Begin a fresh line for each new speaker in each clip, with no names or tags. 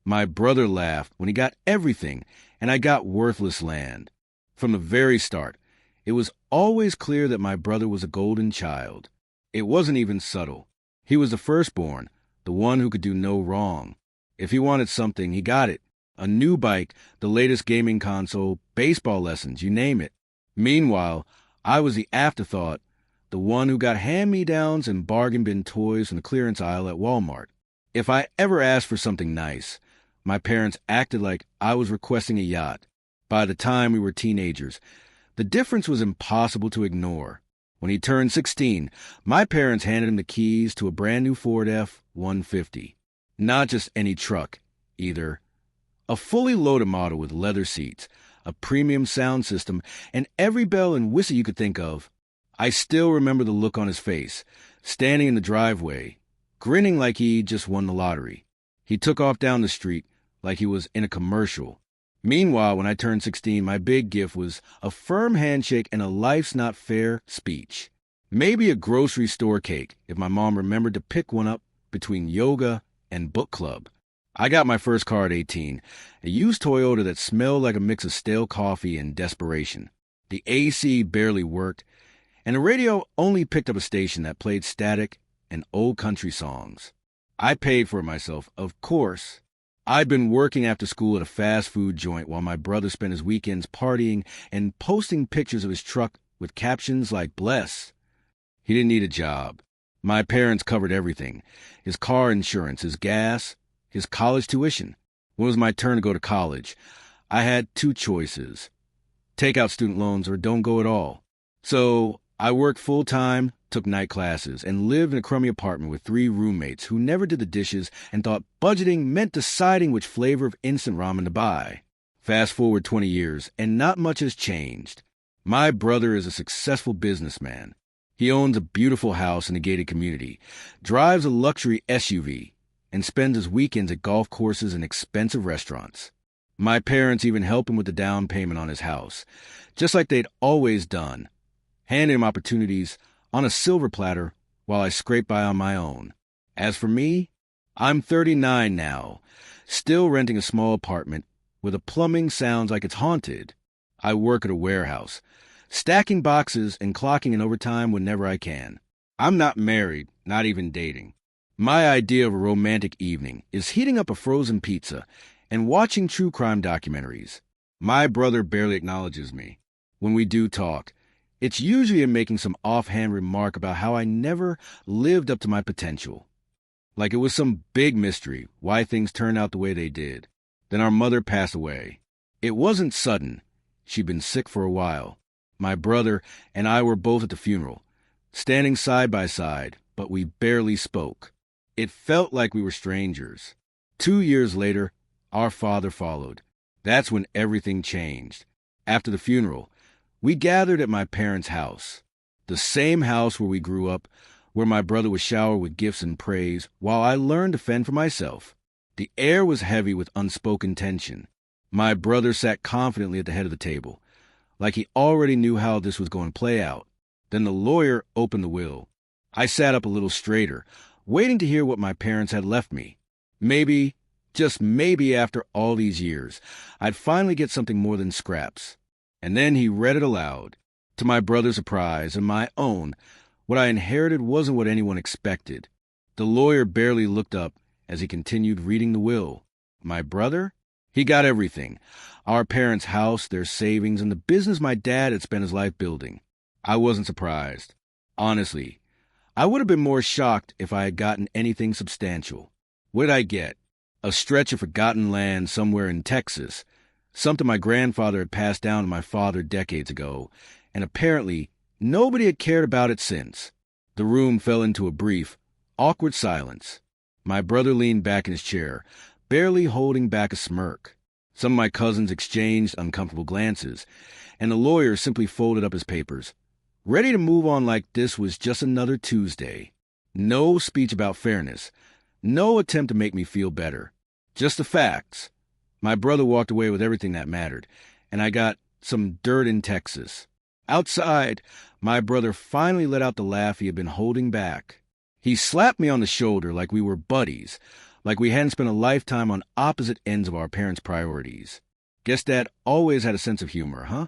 My brother laughed when he got everything, and I got worthless land. From the very start, it was always clear that my brother was a golden child. It wasn't even subtle. He was the firstborn, the one who could do no wrong. If he wanted something, he got it. A new bike, the latest gaming console, baseball lessons, you name it. Meanwhile, I was the afterthought, the one who got hand-me-downs and bargain bin toys from the clearance aisle at Walmart. If I ever asked for something nice, my parents acted like I was requesting a yacht. By the time we were teenagers, the difference was impossible to ignore. When he turned 16, my parents handed him the keys to a brand new Ford F-150. Not just any truck, either. A fully loaded model with leather seats, a premium sound system, and every bell and whistle you could think of. I still remember the look on his face, standing in the driveway, grinning like he just won the lottery. He took off down the street like he was in a commercial. Meanwhile, when I turned 16, my big gift was a firm handshake and a life's not fair speech. Maybe a grocery store cake, if my mom remembered to pick one up between yoga and book club. I got my first car at 18, a used Toyota that smelled like a mix of stale coffee and desperation. The AC barely worked, and the radio only picked up a station that played static and old country songs. I paid for it myself, of course. I'd been working after school at a fast food joint while my brother spent his weekends partying and posting pictures of his truck with captions like "Bless." He didn't need a job. My parents covered everything: his car insurance, his gas, his college tuition. When it was my turn to go to college, I had two choices: take out student loans or don't go at all. So I worked full-time, took night classes, and lived in a crummy apartment with 3 roommates who never did the dishes and thought budgeting meant deciding which flavor of instant ramen to buy. Fast forward 20 years, and not much has changed. My brother is a successful businessman. He owns a beautiful house in a gated community, drives a luxury SUV, and spends his weekends at golf courses and expensive restaurants. My parents even help him with the down payment on his house, just like they'd always done, handing him opportunities on a silver platter while I scrape by on my own. As for me, I'm 39 now, still renting a small apartment where the plumbing sounds like it's haunted. I work at a warehouse, stacking boxes and clocking in overtime whenever I can. I'm not married, not even dating. My idea of a romantic evening is heating up a frozen pizza and watching true crime documentaries. My brother barely acknowledges me. When we do talk, it's usually in making some offhand remark about how I never lived up to my potential. Like it was some big mystery why things turned out the way they did. Then our mother passed away. It wasn't sudden. She'd been sick for a while. My brother and I were both at the funeral, standing side by side, but we barely spoke. It felt like we were strangers. 2 years later, our father followed. That's when everything changed. After the funeral, we gathered at my parents' house, the same house where we grew up, where my brother was showered with gifts and praise while I learned to fend for myself. The air was heavy with unspoken tension. My brother sat confidently at the head of the table, like he already knew how this was going to play out. Then the lawyer opened the will. I sat up a little straighter, waiting to hear what my parents had left me. Maybe, just maybe after all these years, I'd finally get something more than scraps. And then he read it aloud. To my brother's surprise and my own, what I inherited wasn't what anyone expected. The lawyer barely looked up as he continued reading the will. My brother? He got everything. Our parents' house, their savings, and the business my dad had spent his life building. I wasn't surprised. Honestly, I would have been more shocked if I had gotten anything substantial. What did I get? A stretch of forgotten land somewhere in Texas, something my grandfather had passed down to my father decades ago, and apparently nobody had cared about it since. The room fell into a brief, awkward silence. My brother leaned back in his chair, barely holding back a smirk. Some of my cousins exchanged uncomfortable glances, and the lawyer simply folded up his papers, ready to move on like this was just another Tuesday. No speech about fairness, no attempt to make me feel better, just the facts. My brother walked away with everything that mattered, and I got some dirt in Texas. Outside, my brother finally let out the laugh he had been holding back. He slapped me on the shoulder like we were buddies, like we hadn't spent a lifetime on opposite ends of our parents' priorities. Guess Dad always had a sense of humor, huh?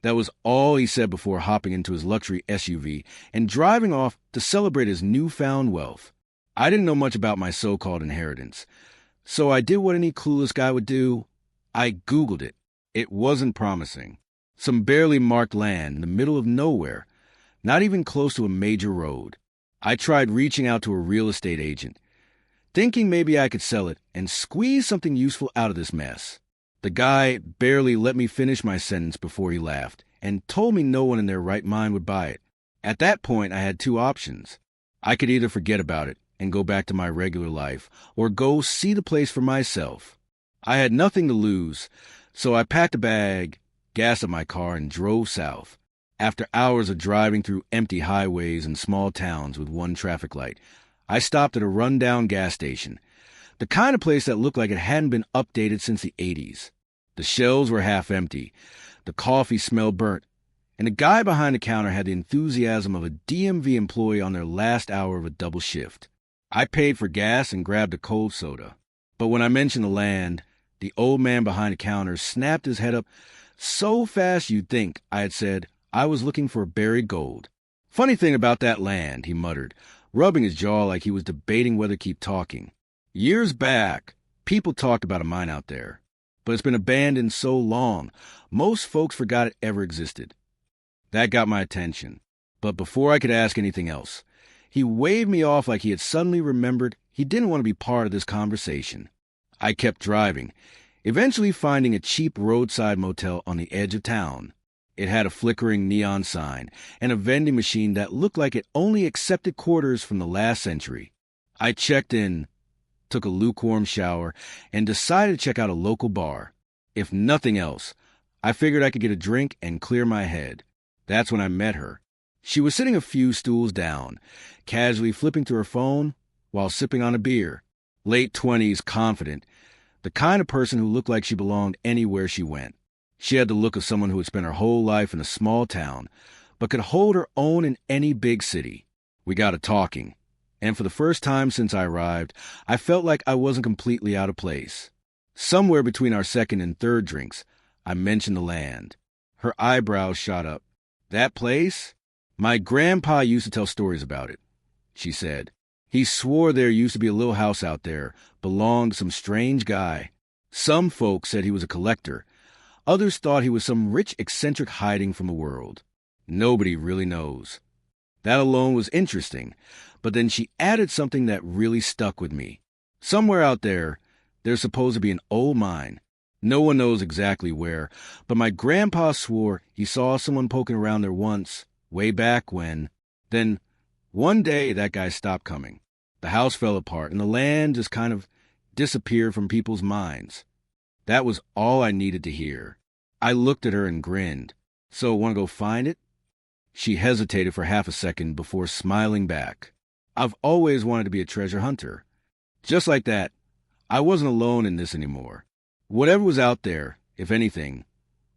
That was all he said before hopping into his luxury SUV and driving off to celebrate his newfound wealth. I didn't know much about my so-called inheritance, so I did what any clueless guy would do. I Googled it. It wasn't promising. Some barely marked land in the middle of nowhere, not even close to a major road. I tried reaching out to a real estate agent, thinking maybe I could sell it and squeeze something useful out of this mess. The guy barely let me finish my sentence before he laughed and told me no one in their right mind would buy it. At that point, I had two options. I could either forget about it and go back to my regular life, or go see the place for myself. I had nothing to lose, so I packed a bag, gassed up my car, and drove south. After hours of driving through empty highways and small towns with one traffic light, I stopped at a rundown gas station, the kind of place that looked like it hadn't been updated since the 80s. The shelves were half empty, the coffee smelled burnt, and the guy behind the counter had the enthusiasm of a DMV employee on their last hour of a double shift. I paid for gas and grabbed a cold soda. But when I mentioned the land, the old man behind the counter snapped his head up so fast you'd think I had said I was looking for buried gold. "Funny thing about that land," he muttered, rubbing his jaw like he was debating whether to keep talking. "Years back, people talked about a mine out there, but it's been abandoned so long, most folks forgot it ever existed." That got my attention, but before I could ask anything else, he waved me off like he had suddenly remembered he didn't want to be part of this conversation. I kept driving, eventually finding a cheap roadside motel on the edge of town. It had a flickering neon sign and a vending machine that looked like it only accepted quarters from the last century. I checked in, took a lukewarm shower, and decided to check out a local bar. If nothing else, I figured I could get a drink and clear my head. That's when I met her. She was sitting a few stools down, casually flipping through her phone while sipping on a beer. Late 20s, confident, the kind of person who looked like she belonged anywhere she went. She had the look of someone who had spent her whole life in a small town, but could hold her own in any big city. We got to talking, and for the first time since I arrived, I felt like I wasn't completely out of place. Somewhere between our second and third drinks, I mentioned the land. Her eyebrows shot up. "That place? My grandpa used to tell stories about it," she said. "He swore there used to be a little house out there, belonged to some strange guy. Some folks said he was a collector. Others thought he was some rich eccentric hiding from the world. Nobody really knows." That alone was interesting, but then she added something that really stuck with me. Somewhere out there, there's supposed to be an old mine. No one knows exactly where, but my grandpa swore he saw someone poking around there once, way back when. Then, one day, that guy stopped coming. The house fell apart, and the land just kind of disappeared from people's minds. That was all I needed to hear. I looked at her and grinned. "So, want to go find it?" She hesitated for half a second before smiling back. "I've always wanted to be a treasure hunter." Just like that, I wasn't alone in this anymore. Whatever was out there, if anything,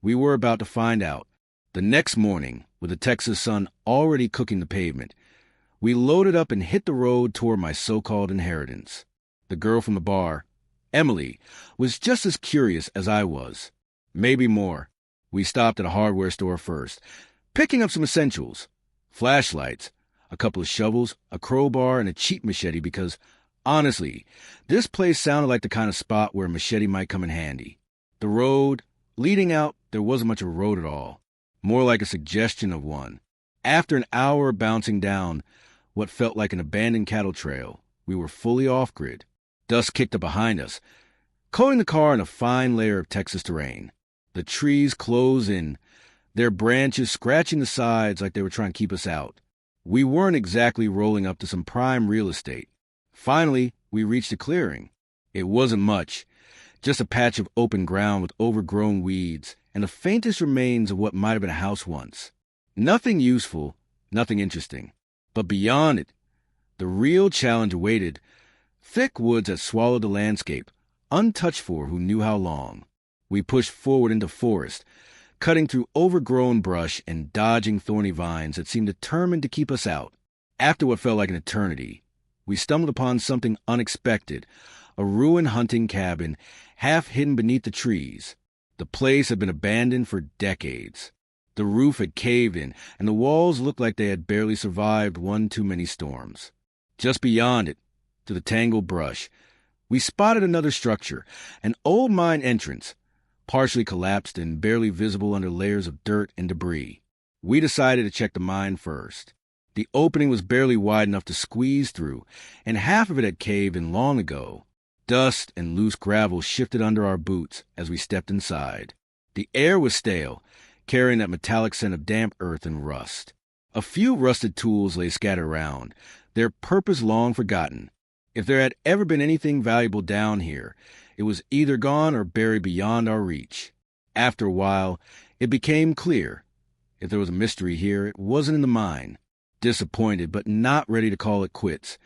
we were about to find out. The next morning, with the Texas sun already cooking the pavement, we loaded up and hit the road toward my so-called inheritance. The girl from the bar, Emily, was just as curious as I was. Maybe more. We stopped at a hardware store first, picking up some essentials. Flashlights, a couple of shovels, a crowbar, and a cheap machete because, honestly, this place sounded like the kind of spot where a machete might come in handy. The road, leading out, there wasn't much of a road at all. More like a suggestion of one. After an hour of bouncing down what felt like an abandoned cattle trail, we were fully off-grid. Dust kicked up behind us, coating the car in a fine layer of Texas terrain. The trees closed in, their branches scratching the sides like they were trying to keep us out. We weren't exactly rolling up to some prime real estate. Finally, we reached a clearing. It wasn't much, just a patch of open ground with overgrown weeds and the faintest remains of what might have been a house once. Nothing useful, nothing interesting. But beyond it, the real challenge awaited. Thick woods that swallowed the landscape, untouched for who knew how long. We pushed forward into forest, cutting through overgrown brush and dodging thorny vines that seemed determined to keep us out. After what felt like an eternity, we stumbled upon something unexpected, a ruined hunting cabin, half hidden beneath the trees. The place had been abandoned for decades. The roof had caved in, and the walls looked like they had barely survived one too many storms. Just beyond it, to the tangled brush, we spotted another structure, an old mine entrance, partially collapsed and barely visible under layers of dirt and debris. We decided to check the mine first. The opening was barely wide enough to squeeze through, and half of it had caved in long ago. Dust and loose gravel shifted under our boots as we stepped inside. The air was stale, carrying that metallic scent of damp earth and rust. A few rusted tools lay scattered around, their purpose long forgotten. If there had ever been anything valuable down here, it was either gone or buried beyond our reach. After a while, it became clear. If there was a mystery here, it wasn't in the mine. Disappointed, but not ready to call it quits,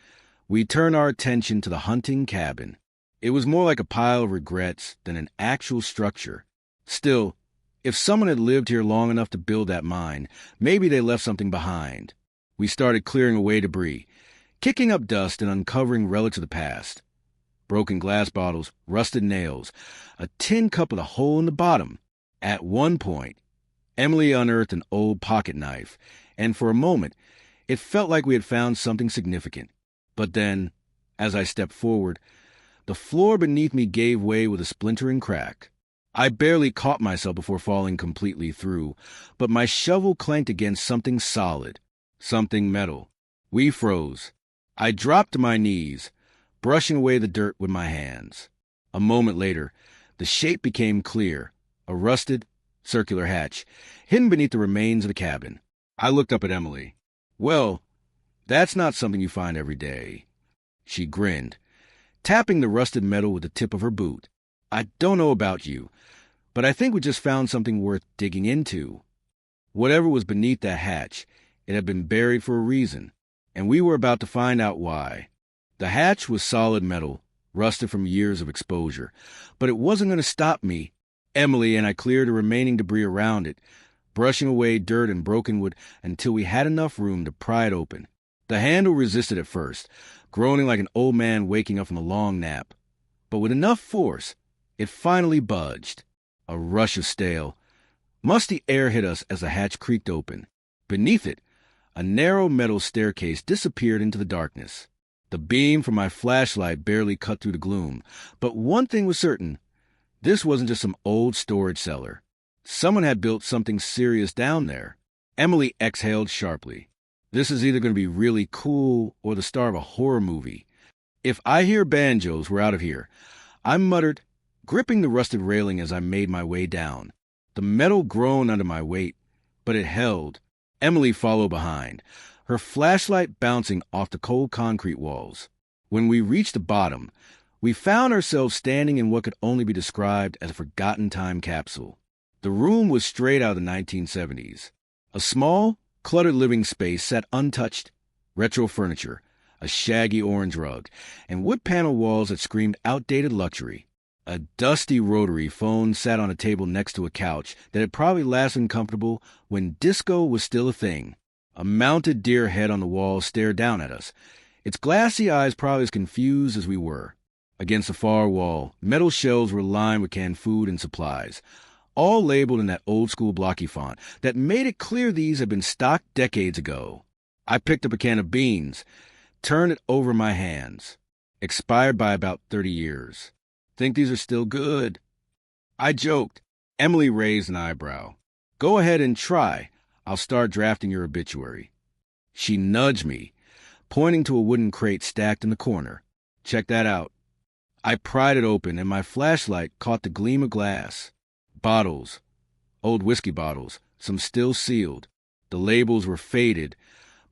we turned our attention to the hunting cabin. It was more like a pile of regrets than an actual structure. Still, if someone had lived here long enough to build that mine, maybe they left something behind. We started clearing away debris, kicking up dust and uncovering relics of the past. Broken glass bottles, rusted nails, a tin cup with a hole in the bottom. At one point, Emily unearthed an old pocket knife, and for a moment, it felt like we had found something significant. But then, as I stepped forward, the floor beneath me gave way with a splintering crack. I barely caught myself before falling completely through, but my shovel clanked against something solid, something metal. We froze. I dropped to my knees, brushing away the dirt with my hands. A moment later, the shape became clear, a rusted, circular hatch, hidden beneath the remains of the cabin. I looked up at Emily. "Well, that's not something you find every day." She grinned, tapping the rusted metal with the tip of her boot. "I don't know about you, but I think we just found something worth digging into." Whatever was beneath that hatch, it had been buried for a reason, and we were about to find out why. The hatch was solid metal, rusted from years of exposure, but it wasn't going to stop me. Emily and I cleared the remaining debris around it, brushing away dirt and broken wood until we had enough room to pry it open. The handle resisted at first, groaning like an old man waking up from a long nap. But with enough force, it finally budged. A rush of stale, musty air hit us as the hatch creaked open. Beneath it, a narrow metal staircase disappeared into the darkness. The beam from my flashlight barely cut through the gloom, but one thing was certain. This wasn't just some old storage cellar. Someone had built something serious down there. Emily exhaled sharply. This is either going to be really cool or the start of a horror movie. "If I hear banjos, we're out of here," I muttered, gripping the rusted railing as I made my way down. The metal groaned under my weight, but it held. Emily followed behind, her flashlight bouncing off the cold concrete walls. When we reached the bottom, we found ourselves standing in what could only be described as a forgotten time capsule. The room was straight out of the 1970s. A small, cluttered living space sat untouched, retro furniture, a shaggy orange rug, and wood-paneled walls that screamed outdated luxury. A dusty rotary phone sat on a table next to a couch that had probably last been comfortable when disco was still a thing. A mounted deer head on the wall stared down at us, its glassy eyes probably as confused as we were. Against the far wall, metal shelves were lined with canned food and supplies, all labeled in that old-school blocky font that made it clear these had been stocked decades ago. I picked up a can of beans, turned it over my hands. Expired by about 30 years. "Think these are still good?" I joked. Emily raised an eyebrow. "Go ahead and try. I'll start drafting your obituary." She nudged me, pointing to a wooden crate stacked in the corner. "Check that out." I pried it open, and my flashlight caught the gleam of glass. Bottles. Old whiskey bottles, some still sealed. The labels were faded,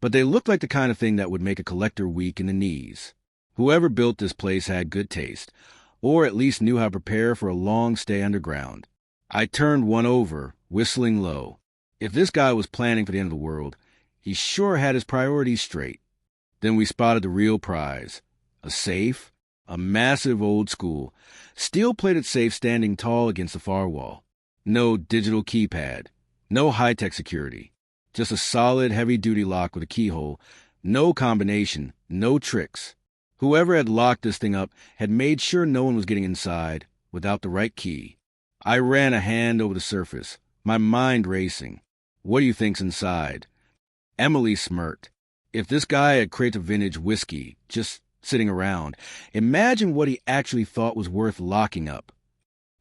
but they looked like the kind of thing that would make a collector weak in the knees. Whoever built this place had good taste, or at least knew how to prepare for a long stay underground. I turned one over, whistling low. If this guy was planning for the end of the world, he sure had his priorities straight. Then we spotted the real prize. A safe, a massive old school, steel-plated safe standing tall against the far wall. No digital keypad, no high-tech security. Just a solid, heavy-duty lock with a keyhole. No combination, no tricks. Whoever had locked this thing up had made sure no one was getting inside without the right key. I ran a hand over the surface, my mind racing. What do you think's inside? Emily smirked. If this guy had crates of vintage whiskey just sitting around, imagine what he actually thought was worth locking up.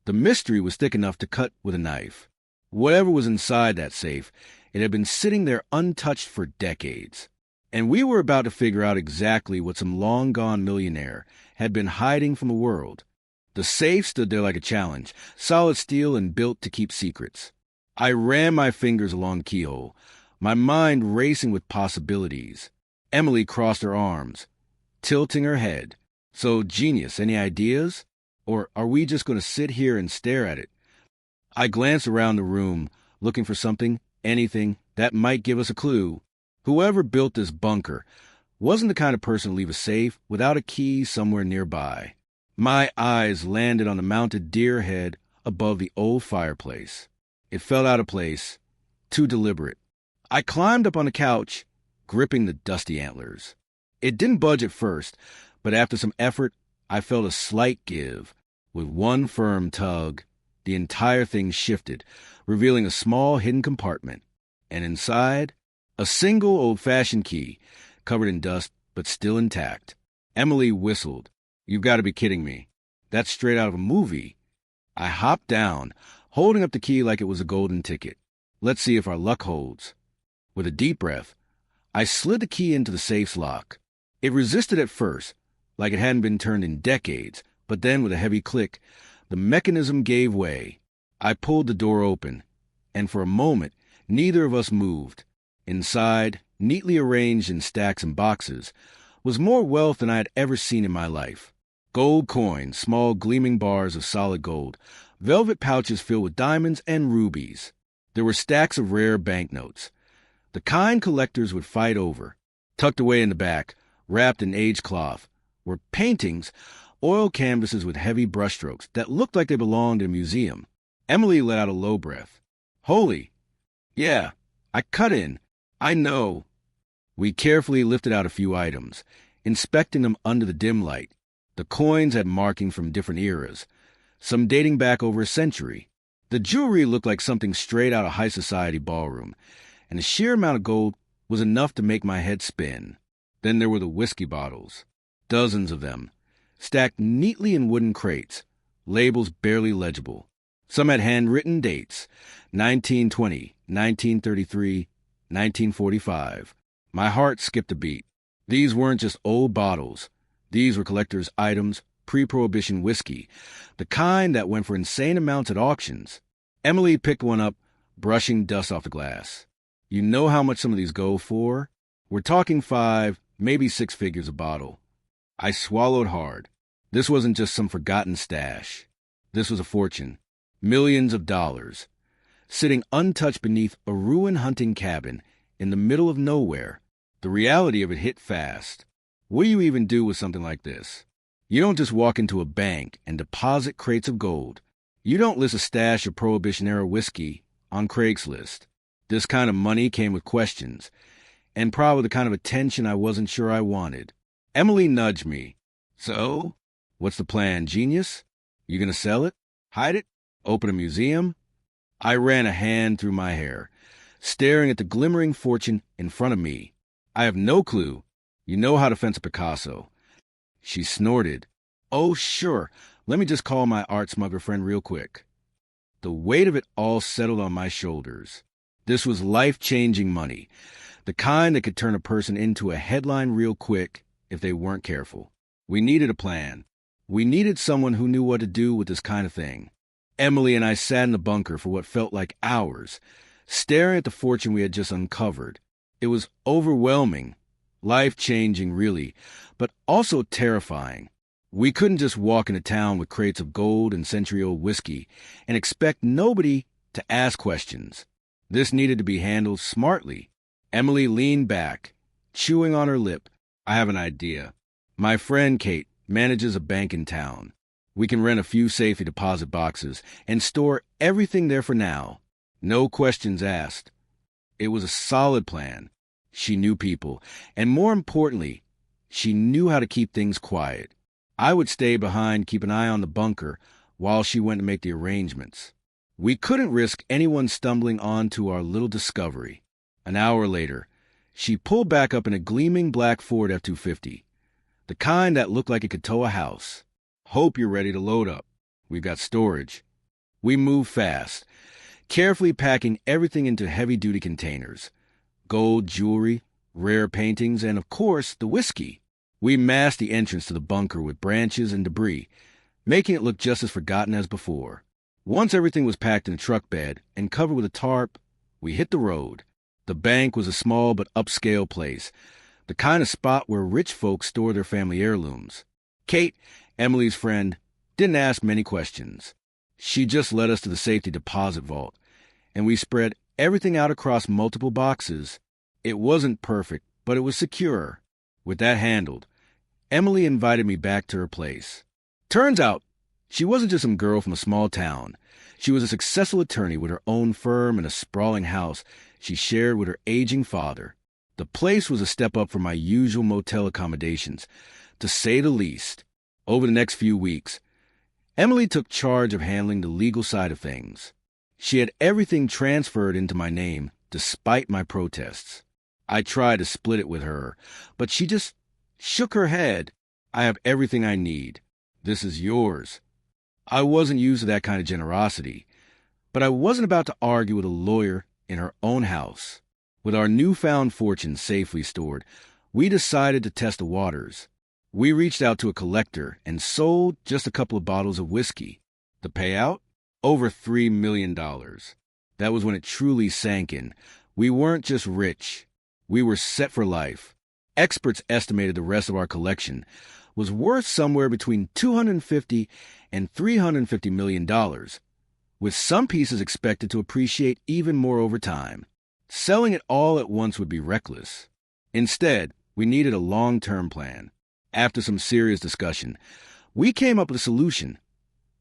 The mystery was thick enough to cut with a knife. Whatever was inside that safe, it had been sitting there untouched for decades. And we were about to figure out exactly what some long-gone millionaire had been hiding from the world. The safe stood there like a challenge, solid steel and built to keep secrets. I ran my fingers along the keyhole, my mind racing with possibilities. Emily crossed her arms, tilting her head. So, genius, any ideas? Or are we just going to sit here and stare at it? I glanced around the room, looking for something, anything, that might give us a clue. Whoever built this bunker wasn't the kind of person to leave a safe without a key somewhere nearby. My eyes landed on the mounted deer head above the old fireplace. It felt out of place, too deliberate. I climbed up on the couch, gripping the dusty antlers. It didn't budge at first, but after some effort, I felt a slight give. With one firm tug, the entire thing shifted, revealing a small hidden compartment. And inside, a single old-fashioned key, covered in dust but still intact. Emily whistled. You've got to be kidding me. That's straight out of a movie. I hopped down, holding up the key like it was a golden ticket. Let's see if our luck holds. With a deep breath, I slid the key into the safe's lock. It resisted at first, like it hadn't been turned in decades, but then with a heavy click, the mechanism gave way. I pulled the door open, and for a moment, neither of us moved. Inside, neatly arranged in stacks and boxes, was more wealth than I had ever seen in my life. Gold coins, small gleaming bars of solid gold, velvet pouches filled with diamonds and rubies. There were stacks of rare banknotes, the kind collectors would fight over. Tucked away in the back, wrapped in aged cloth, were paintings, oil canvases with heavy brushstrokes that looked like they belonged in a museum. Emily let out a low breath. Holy! Yeah, I cut in. I know. We carefully lifted out a few items, inspecting them under the dim light. The coins had markings from different eras, some dating back over a century. The jewelry looked like something straight out of high society ballroom, and the sheer amount of gold was enough to make my head spin. Then there were the whiskey bottles, dozens of them, stacked neatly in wooden crates, labels barely legible. Some had handwritten dates, 1920, 1933, 1945. My heart skipped a beat. These weren't just old bottles. These were collector's items, pre-prohibition whiskey, the kind that went for insane amounts at auctions. Emily picked one up, brushing dust off the glass. You know how much some of these go for? We're talking 5, maybe 6 figures a bottle. I swallowed hard. This wasn't just some forgotten stash. This was a fortune. Millions of dollars. Sitting untouched beneath a ruined hunting cabin in the middle of nowhere. The reality of it hit fast. What do you even do with something like this? You don't just walk into a bank and deposit crates of gold. You don't list a stash of Prohibition-era whiskey on Craigslist. This kind of money came with questions, and probably the kind of attention I wasn't sure I wanted. Emily nudged me. So? What's the plan, genius? You gonna sell it? Hide it? Open a museum? I ran a hand through my hair, staring at the glimmering fortune in front of me. I have no clue. You know how to fence a Picasso. She snorted. Oh, sure. Let me just call my art smuggler friend real quick. The weight of it all settled on my shoulders. This was life-changing money, the kind that could turn a person into a headline real quick if they weren't careful. We needed a plan. We needed someone who knew what to do with this kind of thing. Emily and I sat in the bunker for what felt like hours, staring at the fortune we had just uncovered. It was overwhelming, life-changing really, but also terrifying. We couldn't just walk into town with crates of gold and century-old whiskey and expect nobody to ask questions. This needed to be handled smartly. Emily leaned back, chewing on her lip. I have an idea. My friend Kate manages a bank in town. We can rent a few safety deposit boxes and store everything there for now. No questions asked. It was a solid plan. She knew people, and more importantly, She knew how to keep things quiet. I would stay behind, keep an eye on the bunker, while she went to make the arrangements. We couldn't risk anyone stumbling onto our little discovery. An hour later, she pulled back up in a gleaming black Ford F-250, the kind that looked like it could tow a house. Hope you're ready to load up. We've got storage. We moved fast, carefully packing everything into heavy-duty containers. Gold jewelry, rare paintings, and of course, the whiskey. We masked the entrance to the bunker with branches and debris, making it look just as forgotten as before. Once everything was packed in a truck bed and covered with a tarp, we hit the road. The bank was a small but upscale place, the kind of spot where rich folks store their family heirlooms. Kate, Emily's friend, didn't ask many questions. She just led us to the safety deposit vault, and we spread everything out across multiple boxes. It wasn't perfect, but it was secure. With that handled, Emily invited me back to her place. Turns out, she wasn't just some girl from a small town. She was a successful attorney with her own firm and a sprawling house she shared with her aging father. The place was a step up from my usual motel accommodations, to say the least. Over the next few weeks, Emily took charge of handling the legal side of things. She had everything transferred into my name, despite my protests. I tried to split it with her, but she just shook her head. I have everything I need. This is yours. I wasn't used to that kind of generosity, but I wasn't about to argue with a lawyer in her own house. With our newfound fortune safely stored, we decided to test the waters. We reached out to a collector and sold just a couple of bottles of whiskey. The payout? Over $3 million. That was when it truly sank in. We weren't just rich. We were set for life. Experts estimated the rest of our collection was worth somewhere between $250 and $350 million, with some pieces expected to appreciate even more over time. Selling it all at once would be reckless. Instead, we needed a long-term plan. After some serious discussion, we came up with a solution.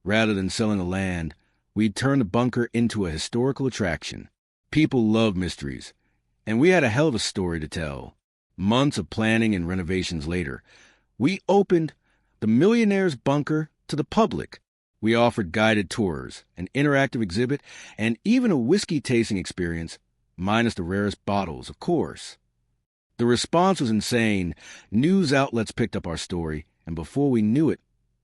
Rather than selling the land, we'd turn the bunker into a historical attraction. People love mysteries, and we had a hell of a story to tell. Months of planning and renovations later, we opened the Millionaire's Bunker to the public. We offered guided tours, an interactive exhibit, and even a whiskey tasting experience, minus the rarest bottles, of course. The response was insane. News outlets picked up our story, and before we knew it,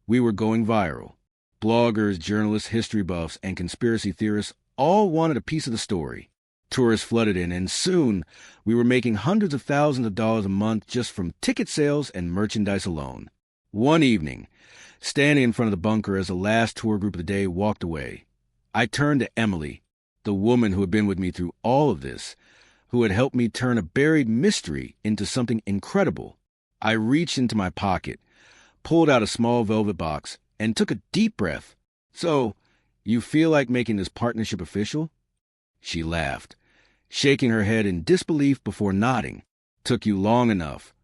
we were going viral. Bloggers, journalists, history buffs, and conspiracy theorists all wanted a piece of the story. Tourists flooded in, and soon we were making hundreds of thousands of dollars a month just from ticket sales and merchandise alone. One evening, standing in front of the bunker as the last tour group of the day walked away, I turned to Emily, the woman who had been with me through all of this, who had helped me turn a buried mystery into something incredible. I reached into my pocket, pulled out a small velvet box, and took a deep breath. So, you feel like making this partnership official? She laughed, shaking her head in disbelief before nodding. Took you long enough.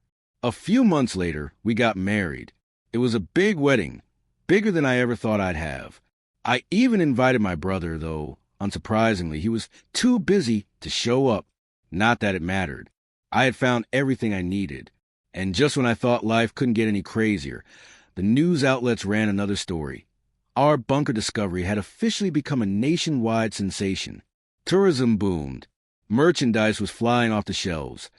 A few months later, we got married. It was a big wedding, bigger than I ever thought I'd have. I even invited my brother, though, unsurprisingly, he was too busy to show up. Not that it mattered. I had found everything I needed. And just when I thought life couldn't get any crazier, the news outlets ran another story. Our bunker discovery had officially become a nationwide sensation. Tourism boomed. Merchandise was flying off the shelves.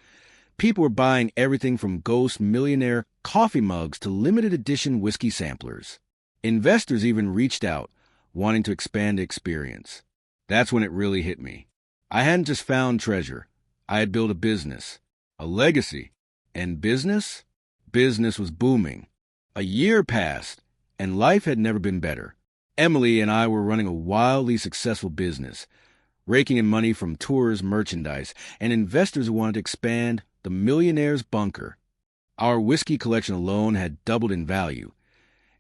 People were buying everything from ghost millionaire coffee mugs to limited edition whiskey samplers. Investors even reached out, wanting to expand the experience. That's when it really hit me. I hadn't just found treasure. I had built a business, a legacy. And business? Business was booming. A year passed, and life had never been better. Emily and I were running a wildly successful business, raking in money from tours, merchandise, and investors who wanted to expand the Millionaire's Bunker. Our whiskey collection alone had doubled in value,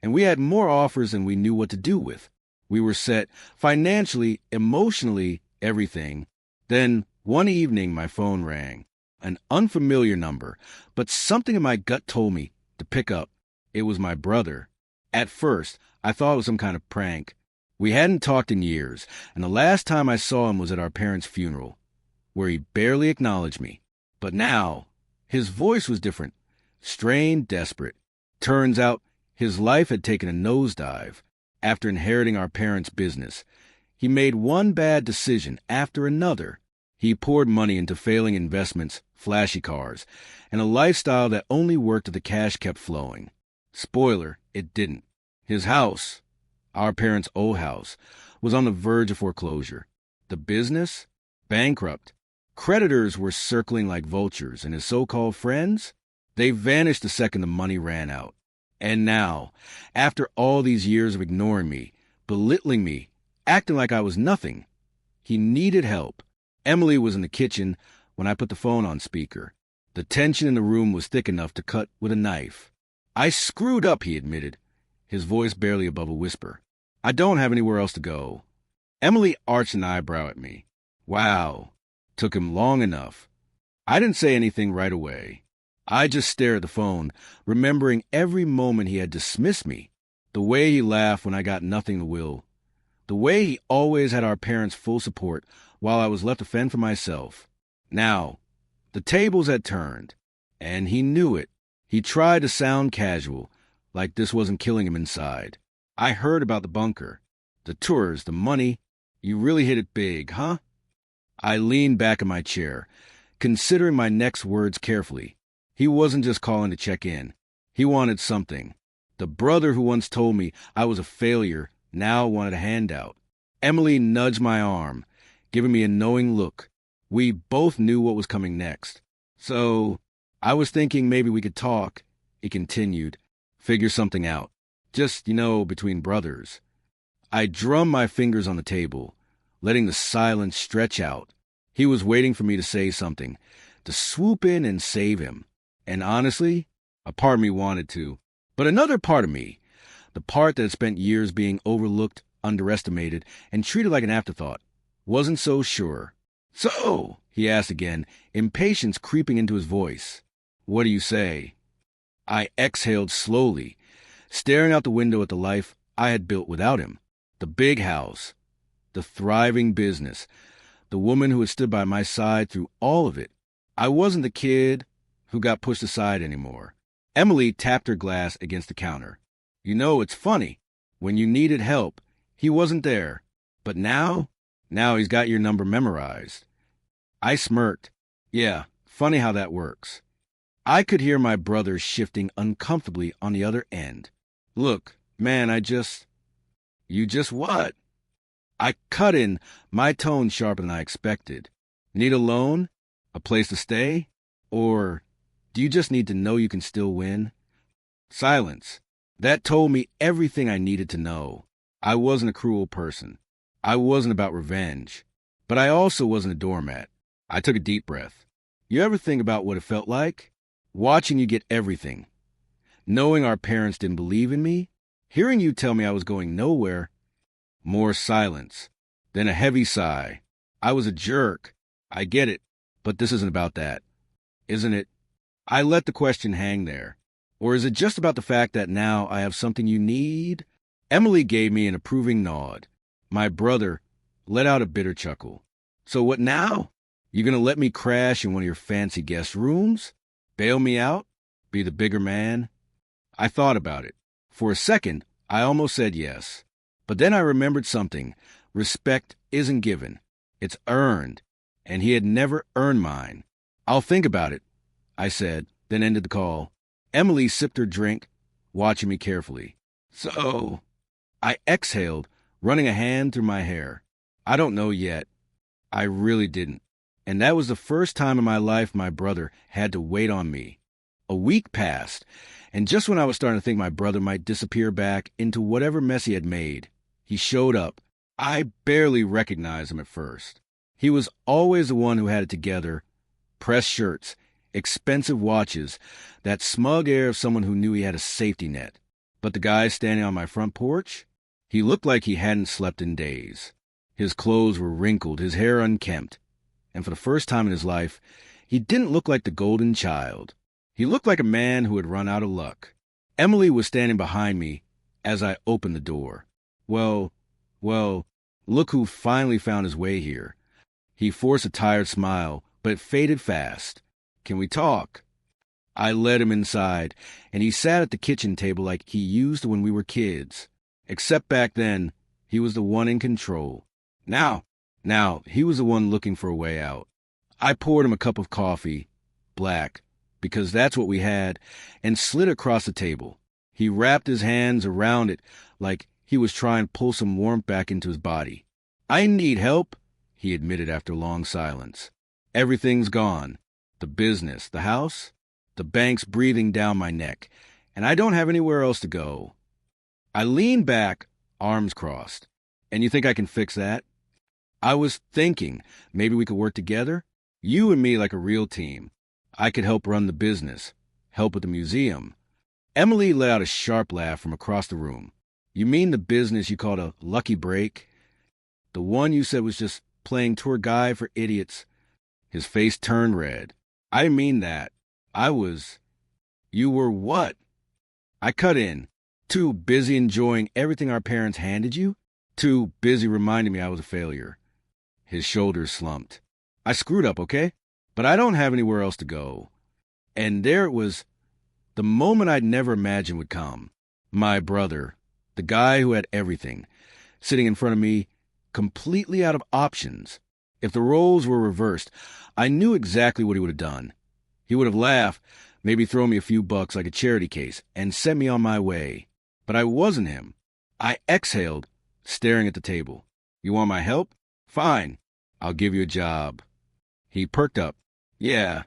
and we had more offers than we knew what to do with. We were set financially, emotionally, everything. Then, one evening, my phone rang. An unfamiliar number, but something in my gut told me to pick up. It was my brother. At first, I thought it was some kind of prank. We hadn't talked in years, and the last time I saw him was at our parents' funeral, where he barely acknowledged me. But now, his voice was different, strained, desperate. Turns out his life had taken a nosedive after inheriting our parents' business. He made one bad decision after another. He poured money into failing investments, flashy cars, and a lifestyle that only worked if the cash kept flowing. Spoiler, it didn't. His house, our parents' old house, was on the verge of foreclosure. The business? Bankrupt. Creditors were circling like vultures, and his so-called friends? They vanished the second the money ran out. And now, after all these years of ignoring me, belittling me, acting like I was nothing, he needed help. Emily was in the kitchen when I put the phone on speaker. The tension in the room was thick enough to cut with a knife. I screwed up, he admitted, his voice barely above a whisper. I don't have anywhere else to go. Emily arched an eyebrow at me. Wow. Took him long enough. I didn't say anything right away. I just stared at the phone, remembering every moment he had dismissed me. The way he laughed when I got nothing to will. The way he always had our parents' full support while I was left to fend for myself. Now, the tables had turned, and he knew it. He tried to sound casual, like this wasn't killing him inside. I heard about the bunker, the tours, the money. You really hit it big, huh? I leaned back in my chair, considering my next words carefully. He wasn't just calling to check in. He wanted something. The brother who once told me I was a failure now wanted a handout. Emily nudged my arm, giving me a knowing look. We both knew what was coming next. So, I was thinking maybe we could talk, he continued, figure something out. Just, between brothers. I drummed my fingers on the table, letting the silence stretch out. He was waiting for me to say something, to swoop in and save him. And honestly, a part of me wanted to. But another part of me, the part that had spent years being overlooked, underestimated, and treated like an afterthought, wasn't so sure. So, he asked again, impatience creeping into his voice. What do you say? I exhaled slowly, staring out the window at the life I had built without him. The big house, the thriving business, the woman who had stood by my side through all of it. I wasn't the kid who got pushed aside anymore. Emily tapped her glass against the counter. It's funny. When you needed help, he wasn't there. But now he's got your number memorized. I smirked. Yeah, funny how that works. I could hear my brother shifting uncomfortably on the other end. Look, man, You just what? I cut in, my tone sharper than I expected. Need a loan? A place to stay? Or do you just need to know you can still win? Silence. That told me everything I needed to know. I wasn't a cruel person. I wasn't about revenge. But I also wasn't a doormat. I took a deep breath. You ever think about what it felt like? Watching you get everything. Knowing our parents didn't believe in me. Hearing you tell me I was going nowhere. More silence. Then a heavy sigh. I was a jerk. I get it. But this isn't about that. Isn't it? I let the question hang there. Or is it just about the fact that now I have something you need? Emily gave me an approving nod. My brother let out a bitter chuckle. So what now? You gonna let me crash in one of your fancy guest rooms? Bail me out? Be the bigger man? I thought about it. For a second, I almost said yes. But then I remembered something. Respect isn't given. It's earned. And he had never earned mine. I'll think about it, I said, then ended the call. Emily sipped her drink, watching me carefully. So, I exhaled, running a hand through my hair. I don't know yet. I really didn't. And that was the first time in my life my brother had to wait on me. A week passed, and just when I was starting to think my brother might disappear back into whatever mess he had made, he showed up. I barely recognized him at first. He was always the one who had it together. Pressed shirts, expensive watches, that smug air of someone who knew he had a safety net. But the guy standing on my front porch? He looked like he hadn't slept in days. His clothes were wrinkled, his hair unkempt. And for the first time in his life, he didn't look like the golden child. He looked like a man who had run out of luck. Emily was standing behind me as I opened the door. Well, look who finally found his way here. He forced a tired smile, but it faded fast. Can we talk? I led him inside, and he sat at the kitchen table like he used when we were kids. Except back then, he was the one in control. Now, he was the one looking for a way out. I poured him a cup of coffee, black, because that's what we had, and slid across the table. He wrapped his hands around it like he was trying to pull some warmth back into his body. I need help, he admitted after a long silence. Everything's gone. The business, the house, the bank's breathing down my neck, and I don't have anywhere else to go. I leaned back, arms crossed. And you think I can fix that? I was thinking maybe we could work together, you and me like a real team. I could help run the business, help with the museum. Emily let out a sharp laugh from across the room. You mean the business you called a lucky break? The one you said was just playing tour guide for idiots? His face turned red. I didn't mean that. You were what? I cut in. Too busy enjoying everything our parents handed you? Too busy reminding me I was a failure. His shoulders slumped. I screwed up, okay? But I don't have anywhere else to go. And there it was, the moment I'd never imagined would come. My brother, the guy who had everything, sitting in front of me, completely out of options. If the roles were reversed, I knew exactly what he would have done. He would have laughed, maybe thrown me a few bucks like a charity case, and sent me on my way. But I wasn't him. I exhaled, staring at the table. You want my help? Fine. I'll give you a job. He perked up. Yeah.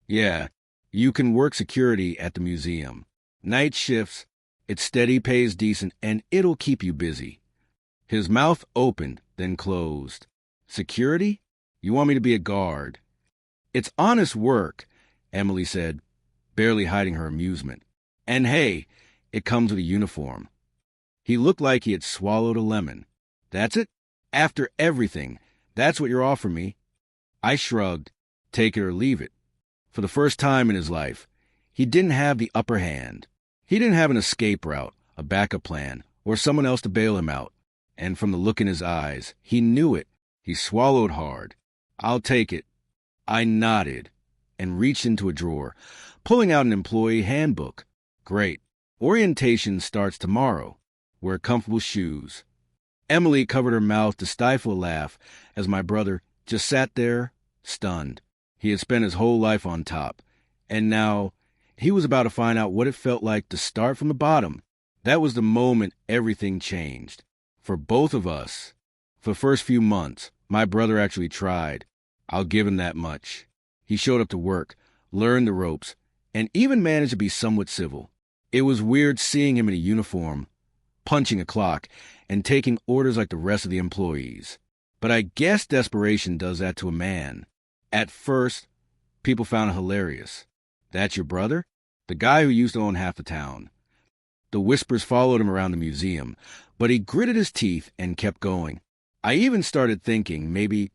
You can work security at the museum. Night shifts, it's steady, pays decent, and it'll keep you busy. His mouth opened, then closed. Security? You want me to be a guard? It's honest work, Emily said, barely hiding her amusement. And hey, it comes with a uniform. He looked like he had swallowed a lemon. That's it? After everything, that's what you're offering me? I shrugged. Take it or leave it. For the first time in his life, he didn't have the upper hand. He didn't have an escape route, a backup plan, or someone else to bail him out. And from the look in his eyes, he knew it. He swallowed hard. I'll take it. I nodded and reached into a drawer, pulling out an employee handbook. Great. Orientation starts tomorrow. Wear comfortable shoes. Emily covered her mouth to stifle a laugh as my brother just sat there, stunned. He had spent his whole life on top, and now he was about to find out what it felt like to start from the bottom. That was the moment everything changed. For both of us. For the first few months, my brother actually tried. I'll give him that much. He showed up to work, learned the ropes, and even managed to be somewhat civil. It was weird seeing him in a uniform, punching a clock, and taking orders like the rest of the employees. But I guess desperation does that to a man. At first, people found it hilarious. That's your brother? The guy who used to own half the town. The whispers followed him around the museum, but he gritted his teeth and kept going. I even started thinking maybe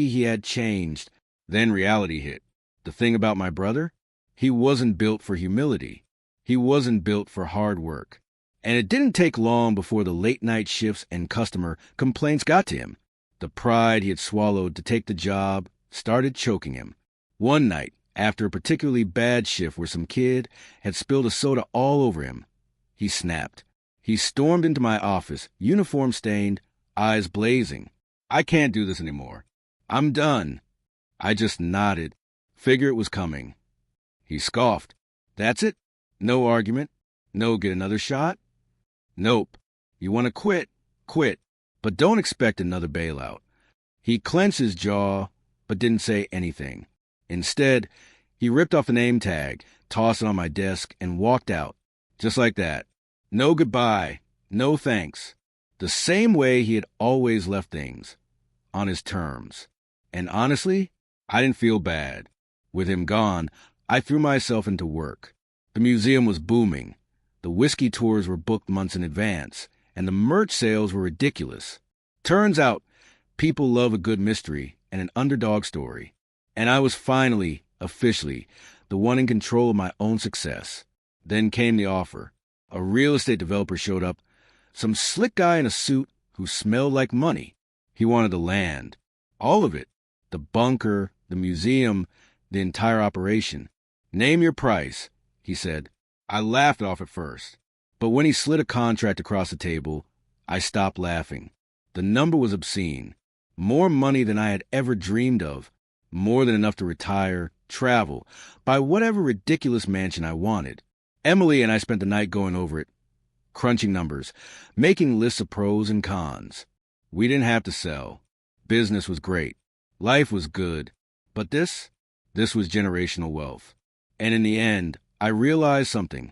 he had changed. Then reality hit. The thing about my brother? He wasn't built for humility. He wasn't built for hard work. And it didn't take long before the late-night shifts and customer complaints got to him. The pride he had swallowed to take the job started choking him. One night, after a particularly bad shift where some kid had spilled a soda all over him, he snapped. He stormed into my office, uniform stained, eyes blazing. I can't do this anymore. I'm done. I just nodded. Figure it was coming. He scoffed. That's it? No argument? No get another shot? Nope. You want to quit? Quit. But don't expect another bailout. He clenched his jaw, but didn't say anything. Instead, he ripped off the name tag, tossed it on my desk, and walked out. Just like that. No goodbye. No thanks. The same way he had always left things. On his terms. And honestly, I didn't feel bad. With him gone, I threw myself into work. The museum was booming. The whiskey tours were booked months in advance, and the merch sales were ridiculous. Turns out, people love a good mystery and an underdog story. And I was finally, officially, the one in control of my own success. Then came the offer. A real estate developer showed up, some slick guy in a suit who smelled like money. He wanted the land. All of it. The bunker, the museum, the entire operation. "Name your price," he said. I laughed off at first, but when he slid a contract across the table, I stopped laughing. The number was obscene. More money than I had ever dreamed of. More than enough to retire, travel, buy whatever ridiculous mansion I wanted. Emily and I spent the night going over it, crunching numbers, making lists of pros and cons. We didn't have to sell. Business was great. Life was good. But this was generational wealth. And in the end, I realized something.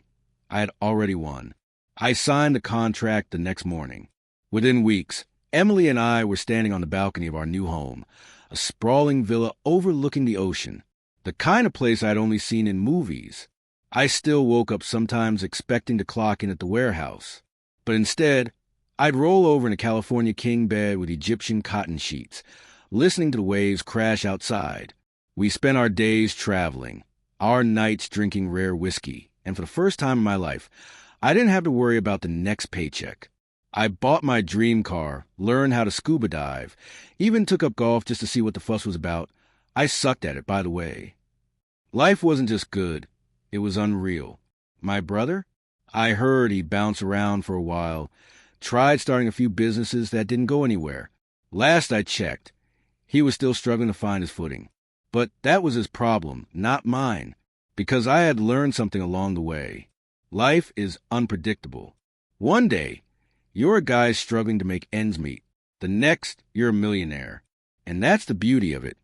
I had already won. I signed the contract the next morning. Within weeks, Emily and I were standing on the balcony of our new home, a sprawling villa overlooking the ocean, the kind of place I'd only seen in movies. I still woke up sometimes expecting to clock in at the warehouse. But instead, I'd roll over in a California king bed with Egyptian cotton sheets, listening to the waves crash outside. We spent our days traveling, our nights drinking rare whiskey, and for the first time in my life, I didn't have to worry about the next paycheck. I bought my dream car, learned how to scuba dive, even took up golf just to see what the fuss was about. I sucked at it, by the way. Life wasn't just good, it was unreal. My brother? I heard he bounced around for a while, tried starting a few businesses that didn't go anywhere. Last I checked, he was still struggling to find his footing. But that was his problem, not mine, because I had learned something along the way. Life is unpredictable. One day, you're a guy struggling to make ends meet. The next, you're a millionaire. And that's the beauty of it.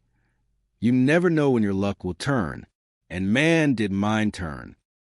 You never know when your luck will turn. And man, did mine turn.